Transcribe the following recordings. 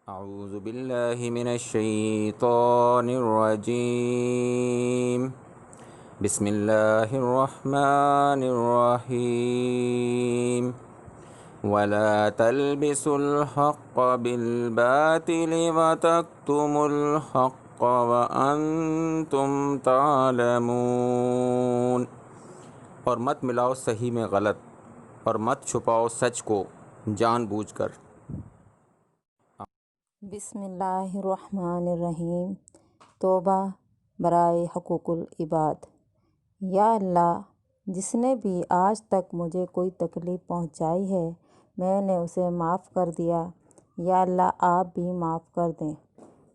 أعوذ بالله من الشيطان الرجيم. بسم الله الرحمن الرحيم. ولا تلبسوا الحق بالباطل وتكتموا الحق وأنتم تعلمون. اور مت ملاؤ صحیح میں غلط، اور مت چھپاؤ سچ کو جان بوجھ کر. بسم اللہ الرحمن الرحیم. توبہ برائے حقوق العباد. یا اللہ، جس نے بھی آج تک مجھے کوئی تکلیف پہنچائی ہے میں نے اسے معاف کر دیا. یا اللہ آپ بھی معاف کر دیں.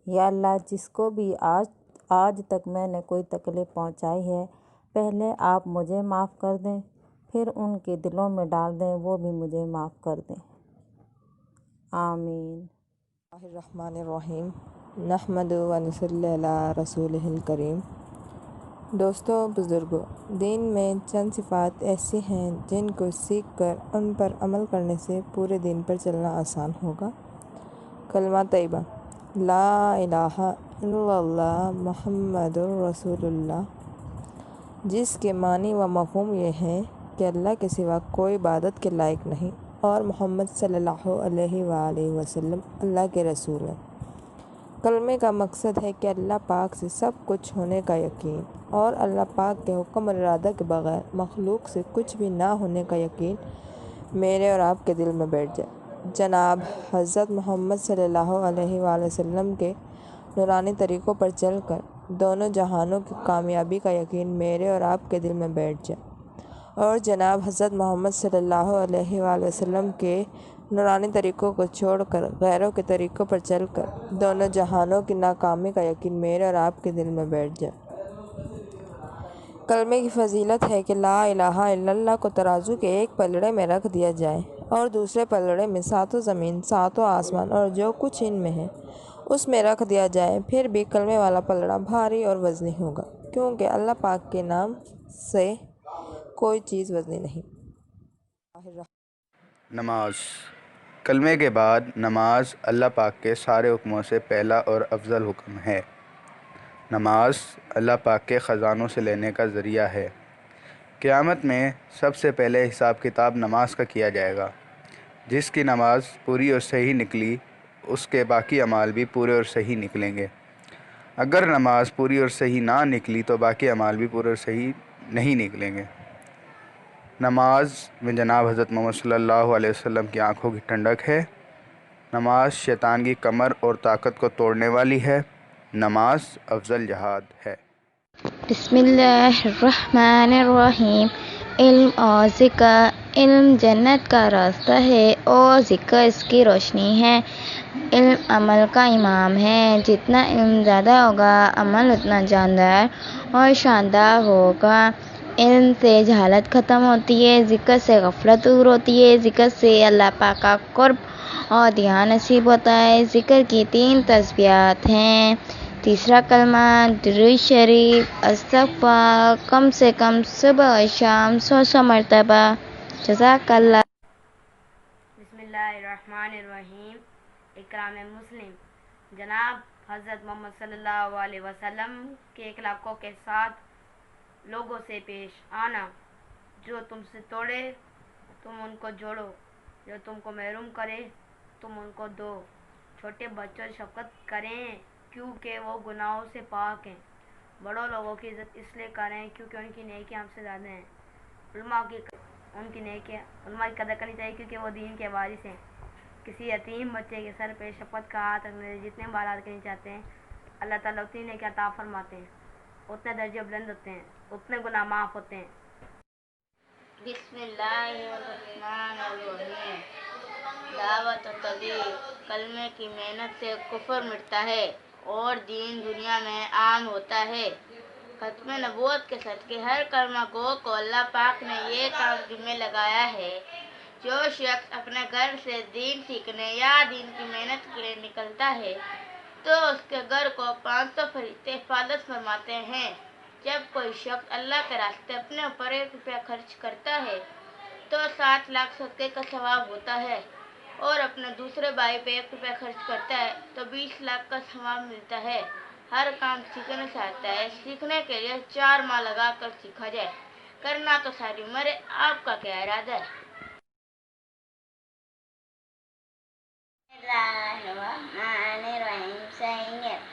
یا اللہ جس کو بھی آج تک میں نے کوئی تکلیف پہنچائی ہے پہلے آپ مجھے معاف کر دیں، پھر ان کے دلوں میں ڈال دیں وہ بھی مجھے معاف کر دیں. آمین. الرحمن الرحیم. نحمدہ و نصلی علی رسولہ الکریم. دوستوں، بزرگوں، دین میں چند صفات ایسی ہیں جن کو سیکھ کر ان پر عمل کرنے سے پورے دین پر چلنا آسان ہوگا. کلمہ طیبہ لا الہ الا اللہ محمد رسول اللہ، جس کے معنی و مفہوم یہ ہے کہ اللہ کے سوا کوئی عبادت کے لائق نہیں اور محمد صلی اللہ علیہ وآلہ وسلم اللہ کے رسول ہیں. کلمے کا مقصد ہے کہ اللہ پاک سے سب کچھ ہونے کا یقین اور اللہ پاک کے حکم اور ارادہ کے بغیر مخلوق سے کچھ بھی نہ ہونے کا یقین میرے اور آپ کے دل میں بیٹھ جائے. جناب حضرت محمد صلی اللہ علیہ وآلہ وسلم کے نورانی طریقوں پر چل کر دونوں جہانوں کی کامیابی کا یقین میرے اور آپ کے دل میں بیٹھ جائے، اور جناب حضرت محمد صلی اللہ علیہ وآلہ وسلم کے نورانی طریقوں کو چھوڑ کر غیروں کے طریقوں پر چل کر دونوں جہانوں کی ناکامی کا یقین میرے اور آپ کے دل میں بیٹھ جائے. کلمے کی فضیلت ہے کہ لا الہ الا اللہ کو ترازو کے ایک پلڑے میں رکھ دیا جائے اور دوسرے پلڑے میں ساتوں زمین، ساتوں آسمان اور جو کچھ ان میں ہے اس میں رکھ دیا جائے، پھر بھی کلمے والا پلڑا بھاری اور وزنی ہوگا، کیونکہ اللہ پاک کے نام سے کوئی چیز وزنی نہیں. نماز. کلمے کے بعد نماز اللہ پاک کے سارے حکموں سے پہلا اور افضل حکم ہے. نماز اللہ پاک کے خزانوں سے لینے کا ذریعہ ہے. قیامت میں سب سے پہلے حساب کتاب نماز کا کیا جائے گا. جس کی نماز پوری اور صحیح نکلی اس کے باقی اعمال بھی پورے اور صحیح نکلیں گے. اگر نماز پوری اور صحیح نہ نکلی تو باقی اعمال بھی پورے اور صحیح نہیں نکلیں گے. نماز میں جناب حضرت محمد صلی اللہ علیہ وسلم کی آنکھوں کی ٹھنڈک ہے. نماز شیطان کی کمر اور طاقت کو توڑنے والی ہے. نماز افضل جہاد ہے. بسم اللہ الرحمن الرحیم. علم اور ذکر. علم جنت کا راستہ ہے اور ذکر اس کی روشنی ہے. علم عمل کا امام ہے. جتنا علم زیادہ ہوگا عمل اتنا جاندار اور شاندار ہوگا. علم سے جہالت ختم ہوتی ہے، ذکر سے غفلت دور ہوتی ہے، ذکر سے اللہ پاک کا قرب اور دھیان نصیب ہوتا ہے. ذکر کی 3 تسبیحات ہیں. تیسرا کلمہ درود شریف استغفار کم سے کم صبح اور شام 100 مرتبہ. جزاک اللہ. بسم اللہ الرحمن الرحیم. اکرام مسلم. جناب حضرت محمد صلی اللہ علیہ وسلم کے اخلاقوں کے ساتھ لوگوں سے پیش آنا. جو تم سے توڑے تم ان کو جوڑو، جو تم کو محروم کرے تم ان کو دو. چھوٹے بچوں سے شفقت کریں کیونکہ وہ گناہوں سے پاک ہیں. بڑوں لوگوں کی عزت اس لیے کریں کیونکہ ان کی نیکی ہم سے زیادہ ہیں. علماء کی قدر کرنی چاہیے کیونکہ وہ دین کے وارث ہیں. کسی یتیم بچے کے سر پہ شفقت کا ہاتھ رکھنے سے جتنے بارات کرنی چاہتے ہیں اللہ تعالیٰ اتنی نیکی عطا فرماتے ہیں، اتنے درجے بلند ہوتے ہیں، اتنے گناہ معاف ہوتے ہیں. بسم اللہ الرحمن الرحیم. دعوت و تبلیغ. کلمے کی محنت سے کفر مٹتا ہے اور دین دنیا میں عام ہوتا ہے. ختم نبوت کے صدقے ہر کلمہ گو کو اللہ پاک نے یہ کام ذمہ لگایا ہے. جو شخص اپنے گھر سے دین سیکھنے یا دین کی محنت کے لیے نکلتا ہے تو اس کے گھر کو 500 فرشتے حفاظت فرماتے ہیں. جب کوئی شخص اللہ کے راستے اپنے اوپر 1 روپیہ خرچ کرتا ہے تو 7 لاکھ صدقے کا ثواب ہوتا ہے اور اپنا دوسرے بھائی پہ 1 روپے خرچ کرتا ہے تو 20 لاکھ کا ثواب ملتا ہے۔ ہر کام سیکھنا چاہتا ہے، سیکھنے کے لیے 4 ماہ لگا کر سیکھا جائے، کرنا تو ساری عمر ہے۔ آپ کا کیا ارادہ ہے؟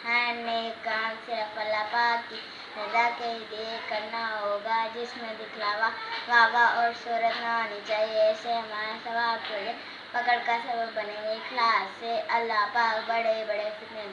ہر نیک کام صرف اللہ پاک کی رضا کے لیے کرنا ہوگا، جس میں دکھلاوا، واہ اور شہرت نہ ہونی چاہیے، ایسے ہمارا ثواب کے لیے پکڑ کا سبب بنے گے۔ اخلاص سے اللہ پاک بڑے بڑے فتنے